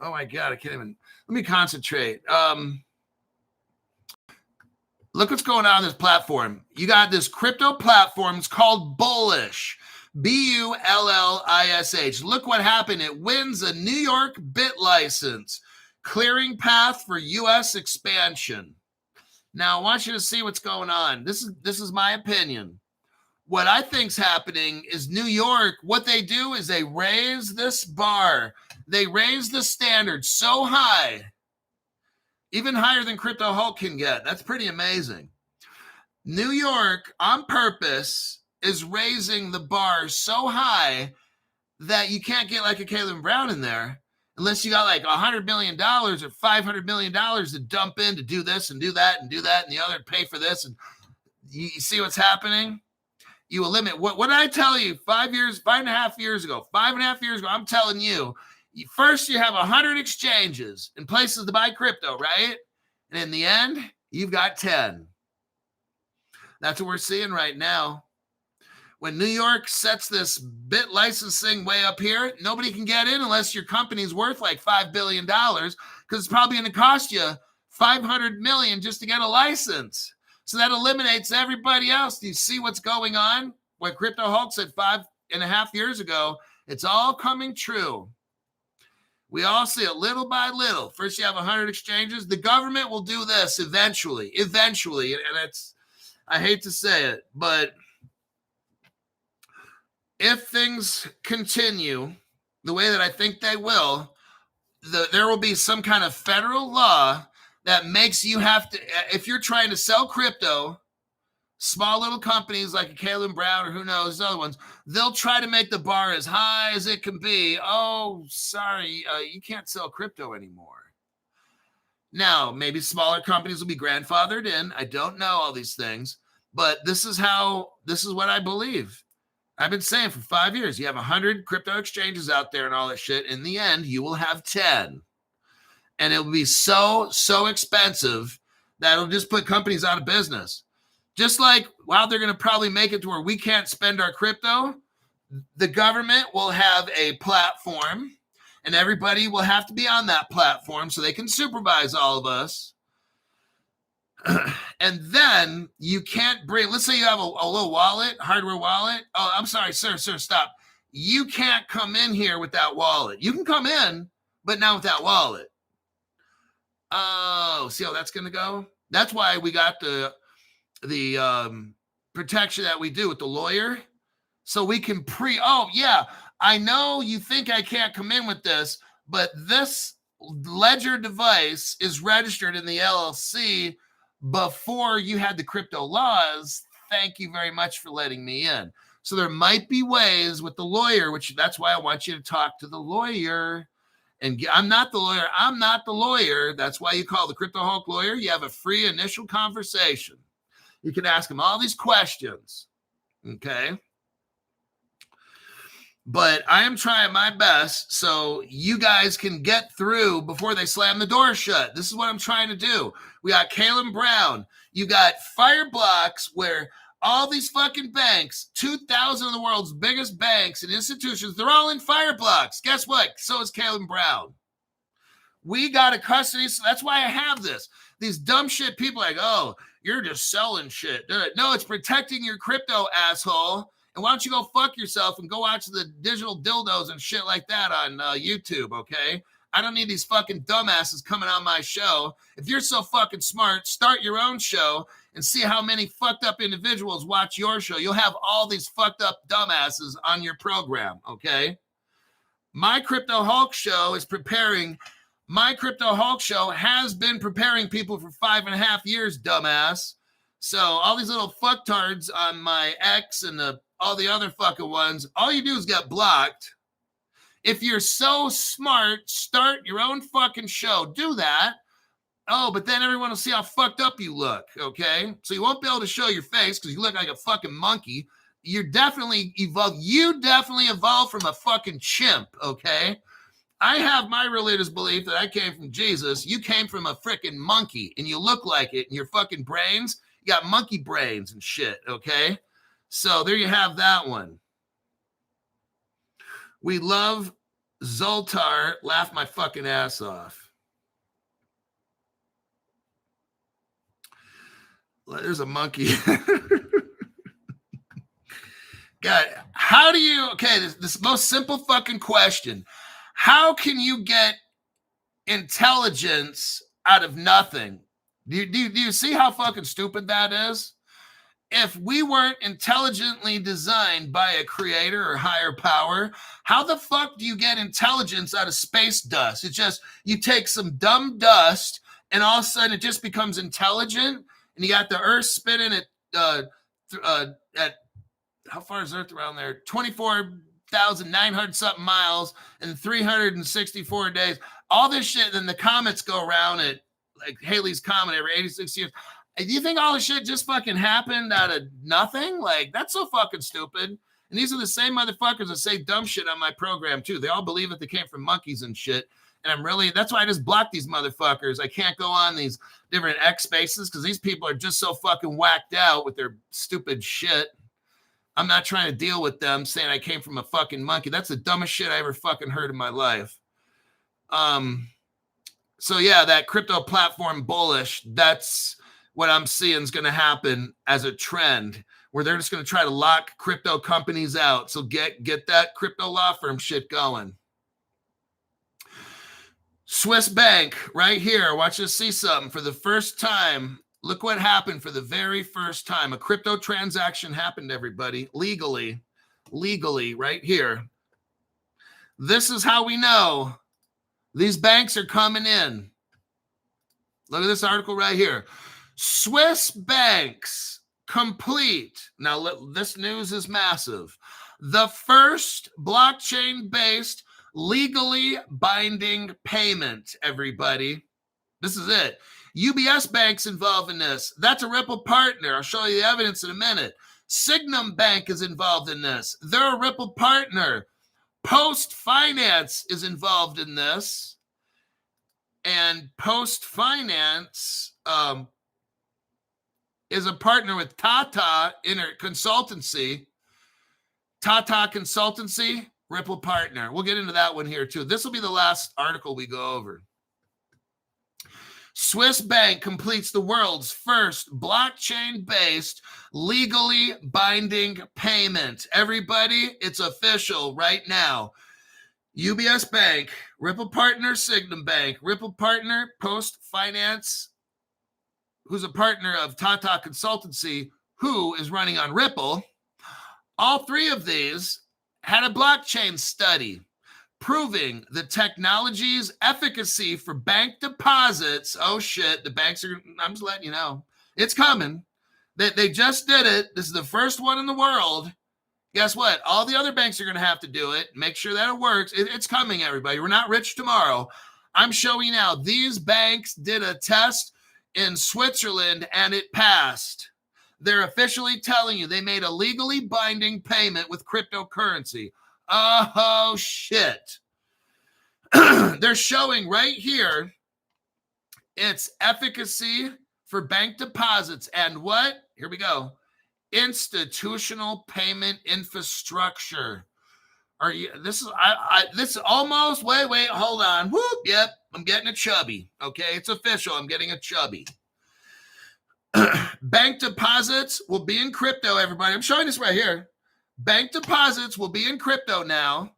Oh my God, I can't even. Let me concentrate. Look what's going on this platform. You got this crypto platform. It's called Bullish. Bullish. Look what happened. It wins a New York bit license, clearing path for U.S. expansion. Now, I want you to see what's going on. This is my opinion. What I think's happening is New York, what they do is they raise this bar. They raise the standard so high, even higher than Crypto Hulk can get. That's pretty amazing. New York, on purpose, is raising the bar so high that you can't get like a Caleb Brown in there unless you got like $100 million or $500 million to dump in to do this and do that and do that and the other, pay for this. And you see what's happening? You eliminate. What did I tell you 5.5 years ago? 5.5 years ago, I'm telling you, first you have 100 exchanges and places to buy crypto, right? And in the end, you've got 10. That's what we're seeing right now. When New York sets this bit licensing way up here, nobody can get in unless your company's worth like $5 billion, because it's probably going to cost you $500 million just to get a license. So that eliminates everybody else. Do you see what's going on? What Crypto Hulk said 5.5 years ago, it's all coming true. We all see it little by little. First you have 100 exchanges. The government will do this eventually. And it's, I hate to say it, but if things continue the way that I think they will, there will be some kind of federal law that makes you have to, if you're trying to sell crypto, small little companies like a Caleb Brown or who knows, other ones, they'll try to make the bar as high as it can be. Oh, sorry, you can't sell crypto anymore. Now, maybe smaller companies will be grandfathered in. I don't know all these things, but this is what I believe. I've been saying for 5 years, you have 100 crypto exchanges out there and all that shit. In the end, you will have 10. And it will be so expensive that it'll just put companies out of business. Just like, wow, they're going to probably make it to where we can't spend our crypto. The government will have a platform and everybody will have to be on that platform so they can supervise all of us. And then you can't bring, let's say you have a little wallet, hardware wallet. Oh, I'm sorry, sir, stop. You can't come in here with that wallet. You can come in, but not with that wallet. Oh, see how that's going to go? That's why we got the protection that we do with the lawyer. So we can I know you think I can't come in with this, but this ledger device is registered in the LLC before you had the crypto laws. Thank you very much for letting me in. So there might be ways with the lawyer, which that's why I want you to talk to the lawyer. And I'm not the lawyer. That's why you call the Crypto Hulk lawyer. You have a free initial conversation. You can ask him all these questions. Okay. But I am trying my best so you guys can get through before they slam the door shut. This is what I'm trying to do. We got Caleb Brown. You got Fireblocks, where all these fucking banks, 2,000 of the world's biggest banks and institutions, they're all in Fireblocks. Guess what? So is Caleb Brown. We got a custody. So that's why I have this. These dumb shit people like, oh, you're just selling shit. No, it's protecting your crypto, asshole. And why don't you go fuck yourself and go watch the digital dildos and shit like that on YouTube, okay? I don't need these fucking dumbasses coming on my show. If you're so fucking smart, start your own show and see how many fucked up individuals watch your show. You'll have all these fucked up dumbasses on your program, okay? My Crypto Hulk show has been preparing people for 5.5 years, dumbass. So all these little fucktards on my X and all the other fucking ones, all you do is get blocked. If you're so smart, start your own fucking show. Do that. Oh, but then everyone will see how fucked up you look, okay? So you won't be able to show your face because you look like a fucking monkey. You definitely evolved from a fucking chimp, okay? I have my religious belief that I came from Jesus. You came from a freaking monkey, and you look like it, and your fucking brains, you got monkey brains and shit, okay? So there you have that one. We love Zoltar. Laugh my fucking ass off. There's a monkey. God, how do you, okay, this most simple fucking question. How can you get intelligence out of nothing? Do you see how fucking stupid that is? If we weren't intelligently designed by a creator or higher power, how the fuck do you get intelligence out of space dust? It's just, you take some dumb dust and all of a sudden it just becomes intelligent, and you got the Earth spinning at how far is Earth around there? 24,900 something miles in 364 days. All this shit, then the comets go around at like Halley's Comet every 86 years. Do you think all this shit just fucking happened out of nothing? Like, that's so fucking stupid. And these are the same motherfuckers that say dumb shit on my program, too. They all believe that they came from monkeys and shit. And that's why I just block these motherfuckers. I can't go on these different X spaces because these people are just so fucking whacked out with their stupid shit. I'm not trying to deal with them saying I came from a fucking monkey. That's the dumbest shit I ever fucking heard in my life. So yeah, that crypto platform bullish, that's what I'm seeing is going to happen as a trend, where they're just going to try to lock crypto companies out. So get that crypto law firm shit going. Swiss bank right here. Watch us see something for the first time. Look what happened for the very first time. A crypto transaction happened, everybody, legally right here. This is how we know these banks are coming in. Look at this article right here. Swiss banks complete. Now, this news is massive. The first blockchain-based legally binding payment, everybody. This is it. UBS Bank's involved in this. That's a Ripple partner. I'll show you the evidence in a minute. Sygnum Bank is involved in this. They're a Ripple partner. Post Finance is involved in this. And Post Finance is a partner with Tata Consultancy. Tata Consultancy, Ripple partner. We'll get into that one here too. This will be the last article we go over. Swiss bank completes the world's first blockchain-based, legally binding payment. Everybody, it's official right now. UBS Bank, Ripple partner, Sygnum Bank, Ripple partner, Post Finance, who's a partner of Tata Consultancy, who is running on Ripple. All three of these had a blockchain study proving the technology's efficacy for bank deposits. Oh shit, the banks are, I'm just letting you know, it's coming. They just did it. This is the first one in the world. Guess what? All the other banks are going to have to do it. Make sure that it works. It's coming, everybody. We're not rich tomorrow. I'm showing you now. These banks did a test in Switzerland and it passed. They're officially telling you they made a legally binding payment with cryptocurrency. Oh, shit. They're showing right here its efficacy for bank deposits and what? Here we go. Institutional payment infrastructure. Are you? This is this almost. Wait. Hold on. Whoop. Yep. I'm getting a chubby. Okay, it's official. I'm getting a chubby. Bank deposits will be in crypto. Everybody, I'm showing this right here. Bank deposits will be in crypto now,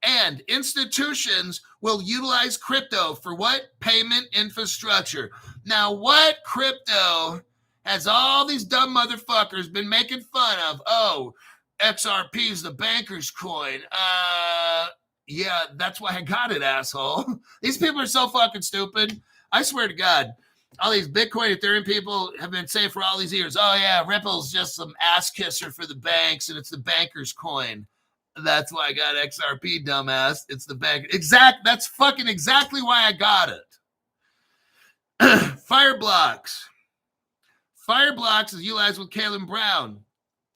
and institutions will utilize crypto for what? Payment infrastructure. Now, what crypto has all these dumb motherfuckers been making fun of? Oh, XRP is the banker's coin. Yeah, that's why I got it, asshole. These people are so fucking stupid. I swear to God, all these Bitcoin, Ethereum people have been saying for all these years, oh yeah, Ripple's just some ass kisser for the banks and it's the banker's coin. That's why I got XRP, dumbass. It's the bank. That's fucking exactly why I got it. Fireblocks. Fireblocks is utilized with Kalen Brown.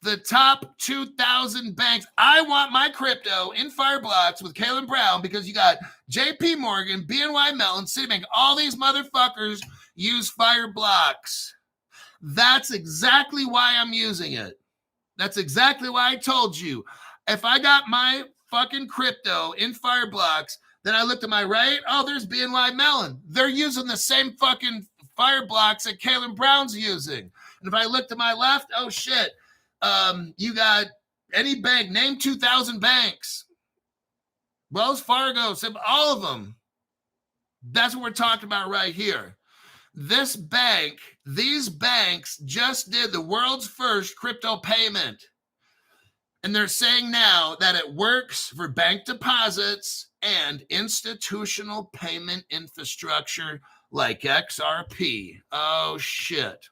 The top 2,000 banks. I want my crypto in Fireblocks with Kalen Brown because you got JP Morgan, BNY Mellon, Citibank. All these motherfuckers use Fireblocks. That's exactly why I'm using it. That's exactly why I told you. If I got my fucking crypto in Fireblocks, then I look to my right. Oh, there's BNY Mellon. They're using the same fucking Fireblocks that Kalen Brown's using. And if I look to my left, oh shit, you got any bank, name 2,000 banks. Wells Fargo, all of them. That's what we're talking about right here. These banks just did the world's first crypto payment. And they're saying now that it works for bank deposits and institutional payment infrastructure like XRP. Oh, shit.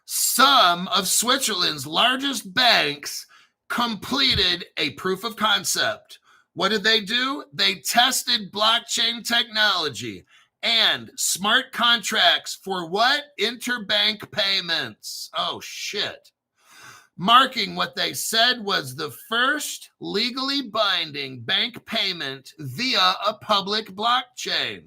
Some of Switzerland's largest banks completed a proof of concept. What did they do? They tested blockchain technology and smart contracts for what? Interbank payments. Oh, shit. Marking what they said was the first legally binding bank payment via a public blockchain.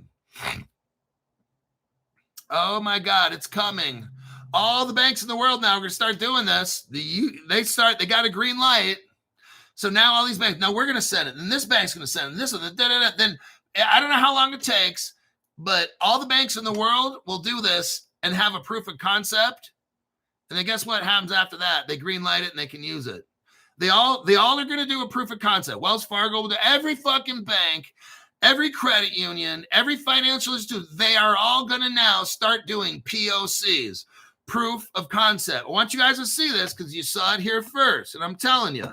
Oh my God, it's coming. All the banks in the world now are going to start doing this. They got a green light. So now all these banks, now we're going to send it, and this bank's going to send it, and this one, then I don't know how long it takes, but all the banks in the world will do this and have a proof of concept. And then guess what happens after that? They green light it and they can use it. They all are going to do a proof of concept. Wells Fargo will do, every fucking bank. every credit union, every financial institution, they are all going to now start doing POCs, proof of concept. I want you guys to see this because you saw it here first. And I'm telling you,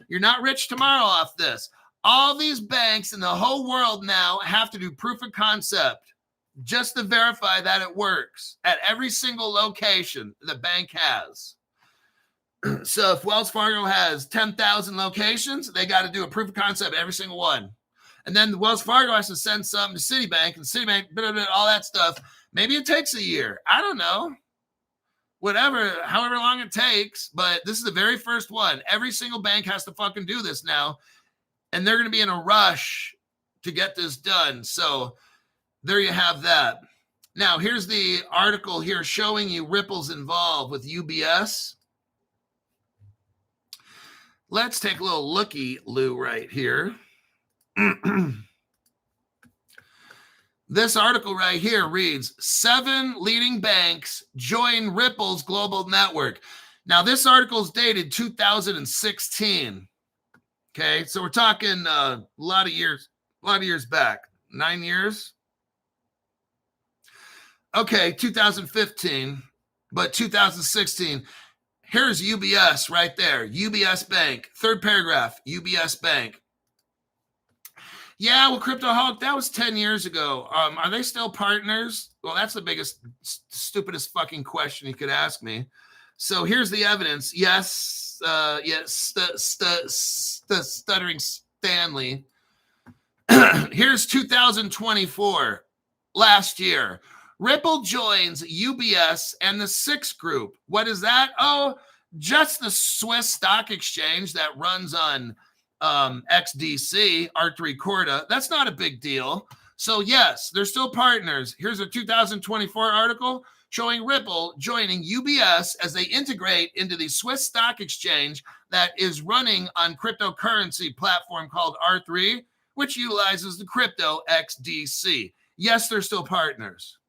you're not rich tomorrow off this. All these banks in the whole world now have to do proof of concept just to verify that it works at every single location the bank has. So if Wells Fargo has 10,000 locations, they got to do a proof of concept every single one. And then Wells Fargo has to send something to Citibank, and Citibank, blah, blah, blah, all that stuff. Maybe it takes a year. I don't know. Whatever, however long it takes. But this is the very first one. Every single bank has to fucking do this now. And they're going to be in a rush to get this done. So there you have that. Now, here's the article here showing you Ripple's involved with UBS. Let's take a little looky-loo right here. This article right here reads, 7 leading banks join Ripple's global network. Now, this article is dated 2016. Okay, so we're talking a lot of years back. 9 years? Okay, 2015, but 2016. Here's UBS right there. UBS Bank. Third paragraph, UBS Bank. Yeah, well, CryptoHolic, that was 10 years ago. Are they still partners? Well, that's the biggest, stupidest fucking question you could ask me. So here's the evidence. Yes, stuttering Stanley. Here's 2024, last year. Ripple joins UBS and the SIX Group. What is that? Oh, just the Swiss stock exchange that runs on XDC, Artery Corda. That's not a big deal. So yes, they're still partners. Here's a 2024 article showing Ripple joining UBS as they integrate into the Swiss stock exchange that is running on cryptocurrency platform called R3, which utilizes the crypto XDC. Yes, they're still partners.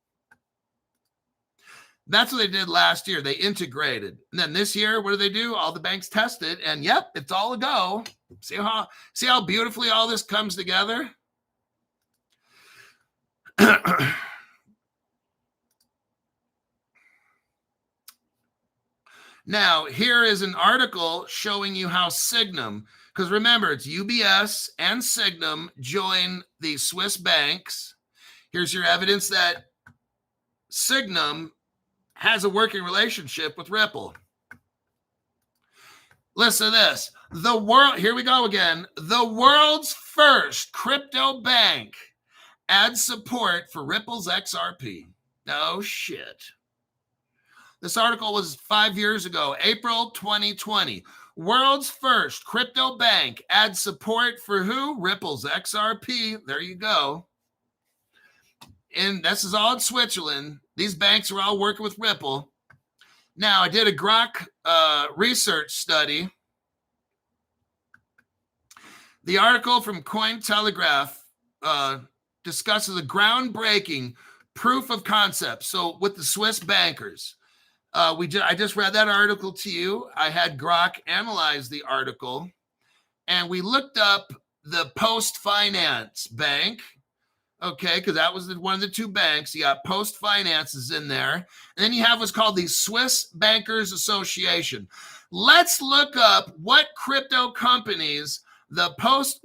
That's what they did last year. They integrated. And then this year, what do they do? All the banks tested, and yep, it's all a go. See how beautifully all this comes together? Now, here is an article showing you how Signum, because remember, it's UBS and Signum join the Swiss banks. Here's your evidence that Signum has a working relationship with Ripple. Listen to this. Here we go again. The world's first crypto bank adds support for Ripple's XRP. No shit. This article was 5 years ago, April 2020. World's first crypto bank adds support for who? Ripple's XRP. There you go. And this is all in Switzerland. These banks are all working with Ripple. Now, I did a Grok research study. The article from Cointelegraph discusses a groundbreaking proof of concept. So with the Swiss bankers, I just read that article to you. I had Grok analyze the article, and we looked up the Post Finance Bank. Okay, because that was one of the 2 banks. You got Post Finances in there. And then you have what's called the Swiss Bankers Association. Let's look up what crypto companies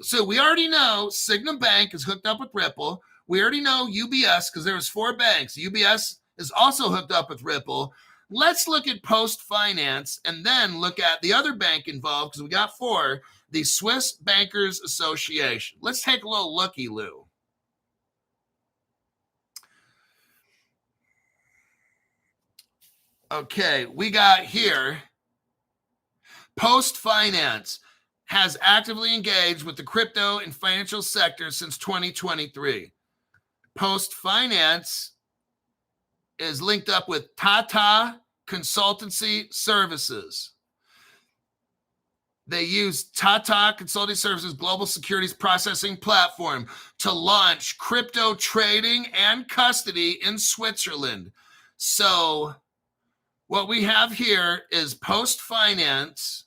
so we already know Signum Bank is hooked up with Ripple. We already know UBS because there was 4 banks. UBS is also hooked up with Ripple. Let's look at Post Finance and then look at the other bank involved because we got 4, the Swiss Bankers Association. Let's take a little looky-loo. Okay, we got here, Post Finance has actively engaged with the crypto and financial sector since 2023. Post Finance is linked up with Tata Consultancy Services. They use Tata Consulting Services Global Securities Processing Platform to launch crypto trading and custody in Switzerland. So what we have here is Post Finance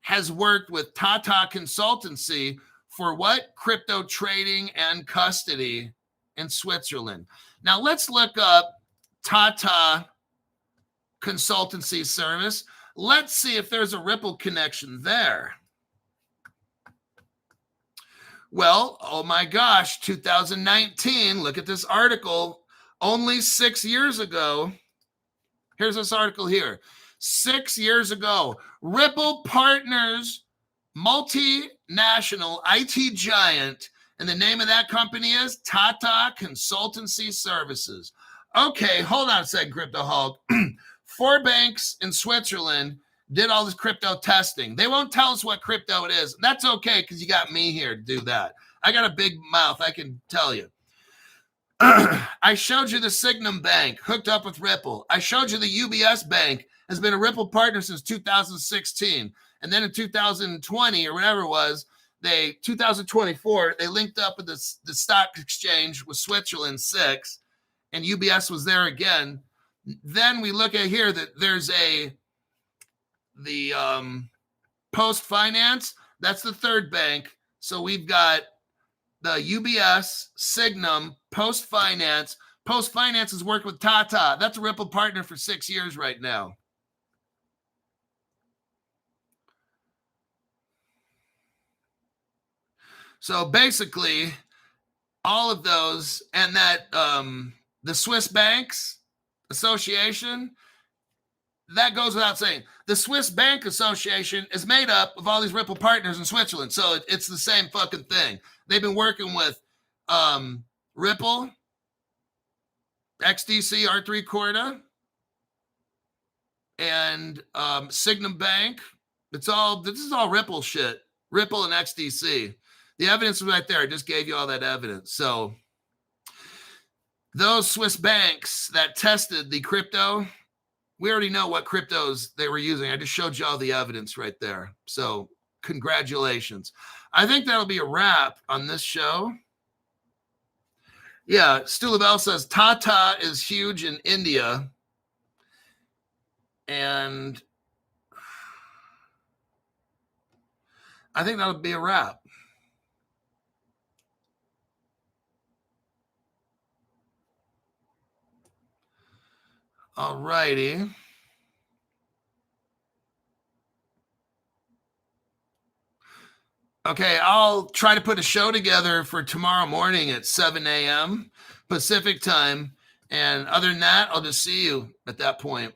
has worked with Tata Consultancy for what? Crypto trading and custody in Switzerland. Now let's look up Tata consultancy service. Let's see if there's a Ripple connection there. Well, oh my gosh, 2019, look at this article. Only 6 years ago, here's this article here. 6 years ago, Ripple partners multinational IT giant, and the name of that company is Tata Consultancy Services. Okay, hold on a second, Crypto Hulk. 4 banks in Switzerland did all this crypto testing. They won't tell us what crypto it is. That's okay, because you got me here to do that. I got a big mouth, I can tell you. I showed you the Signum Bank hooked up with Ripple. I showed you the UBS Bank has been a Ripple partner since 2016. And then in 2020 or whatever it was, 2024, they linked up with the stock exchange with Switzerland 6, and UBS was there again. Then we look at here that there's the Post Finance, that's the third bank. So we've got the UBS, Signum, Post Finance. Post Finance has worked with Tata. That's a Ripple partner for 6 years right now. So basically, all of those, and that the Swiss Banks Association, that goes without saying. The Swiss Bank Association is made up of all these Ripple partners in Switzerland. So it's the same fucking thing. They've been working with Ripple, XDC, R3 Corda, and Signum Bank. This is all Ripple shit. Ripple and XDC. The evidence is right there. I just gave you all that evidence. So those Swiss banks that tested the crypto, we already know what cryptos they were using. I just showed you all the evidence right there. So congratulations. I think that'll be a wrap on this show. Yeah, Stu Lavelle says Tata is huge in India. And I think that'll be a wrap. All righty. Okay, I'll try to put a show together for tomorrow morning at 7 a.m. Pacific time. And other than that, I'll just see you at that point.